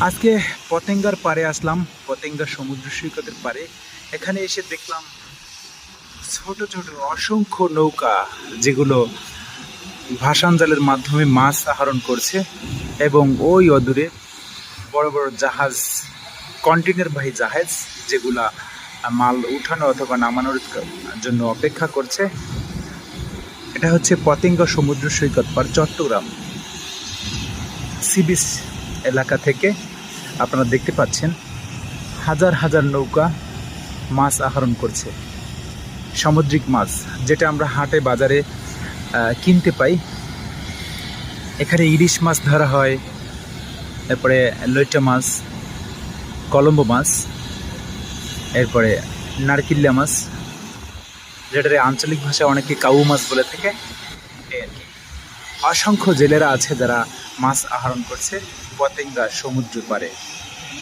আজকে পতেঙ্গার পাড়ে আসলাম, পতেঙ্গা সমুদ্র সৈকতের পাড়ে। এখানে এসে দেখলাম ছোট ছোট অসংখ্য নৌকা, যেগুলো ভাসান জালের মাধ্যমে মাছ আহরণ করছে, এবং ওই অদূরে বড় বড় জাহাজ, কন্টেনারবাহী জাহাজ, যেগুলা মাল উঠানো অথবা নামানোর জন্য অপেক্ষা করছে। এটা হচ্ছে পতেঙ্গা সমুদ্র সৈকত পাড়, চট্টগ্রাম সি বিচ এলাকা থেকে। আপনারা দেখতে পাচ্ছেন হাজার হাজার নৌকা মাছ আহরণ করছে, সামুদ্রিক মাছ, যেটা আমরা হাটে বাজারে কিনতে পাই। এখানে ইলিশ মাছ ধরা হয়, এরপরে লইট্টা মাছ, কলম্বো মাছ, এরপরে নারকিল্লা মাছ, যেটার আঞ্চলিক ভাষায় অনেকে কাউ মাছ বলে থাকে। এই আর কি। অসংখ্য জেলেরা আছে যারা মাছ আহরণ করছে পতেঙ্গা সমুদ্র পাড়ে।